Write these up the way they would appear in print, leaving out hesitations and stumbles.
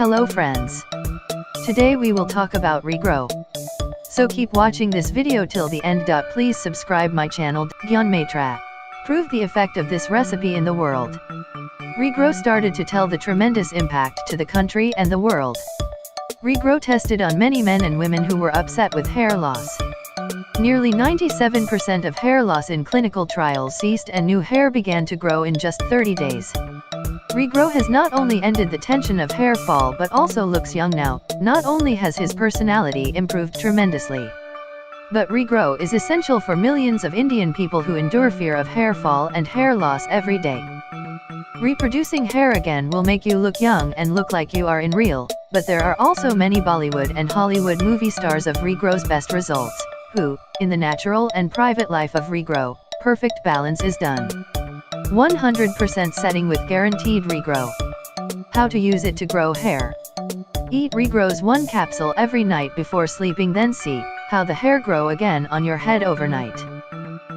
Hello friends. Today we will talk about Regrow. So keep watching this video till the end. Please subscribe my channel Gyanmetra. Prove the effect of this recipe in the world. Regrow started to tell the tremendous impact to the country and the world. Regrow tested on many men and women who were upset with hair loss. Nearly 97% of hair loss in clinical trials ceased and new hair began to grow in just 30 days. Regrow has not only ended the tension of hair fall but also looks young now. Not only has his personality improved tremendously, but Regrow is essential for millions of Indian people who endure fear of hair fall and hair loss every day. Reproducing hair again will make you look young and look like you are in real, but there are also many Bollywood and Hollywood movie stars of Regrow's best results, who, in the natural and private life of Regrow, perfect balance is done. 100% setting with guaranteed Regrow. How to use it to grow hair. Eat Regrow's one capsule every night before sleeping, then see how the hair grow again on your head overnight.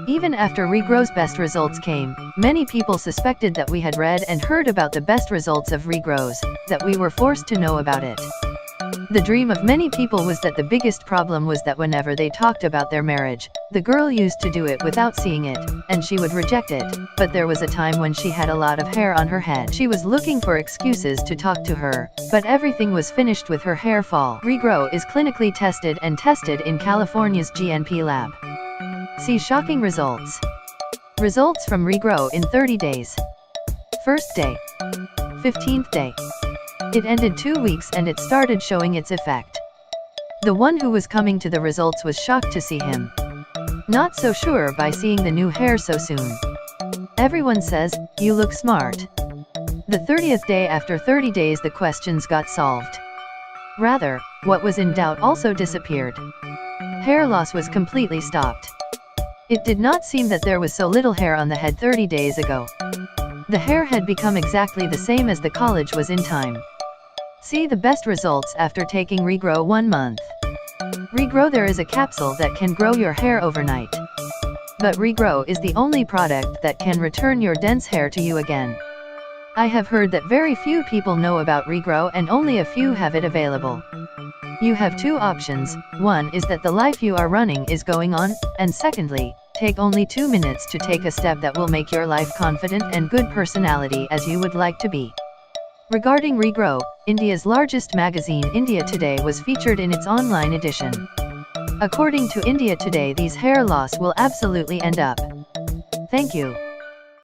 Even after Regrow's best results came, many people suspected that we had read and heard about the best results of Regrow's, that we were forced to know about it. The dream of many people was that the biggest problem was that whenever they talked about their marriage, the girl used to do it without seeing it, and she would reject it. But there was a time when she had a lot of hair on her head. She was looking for excuses to talk to her, but everything was finished with her hair fall. Regrow is clinically tested and tested in California's GNP lab. See shocking results. Results from Regrow in 30 days. First day. 15th day. It ended 2 weeks and it started showing its effect. The one who was coming to the results was shocked to see him. Not so sure by seeing the new hair so soon. Everyone says, "You look smart." The 30th day, after 30 days, the questions got solved. Rather, what was in doubt also disappeared. Hair loss was completely stopped. It did not seem that there was so little hair on the head 30 days ago. The hair had become exactly the same as the college was in time. See the best results after taking Regrow 1 month. Regrow, there is a capsule that can grow your hair overnight. But Regrow is the only product that can return your dense hair to you again. I have heard that very few people know about Regrow and only a few have it available. You have two options. One is that the life you are running is going on, and secondly, take only 2 minutes to take a step that will make your life confident and good personality as you would like to be. Regarding Regrow, India's largest magazine India Today was featured in its online edition. According to India Today, these hair loss will absolutely end up. Thank you.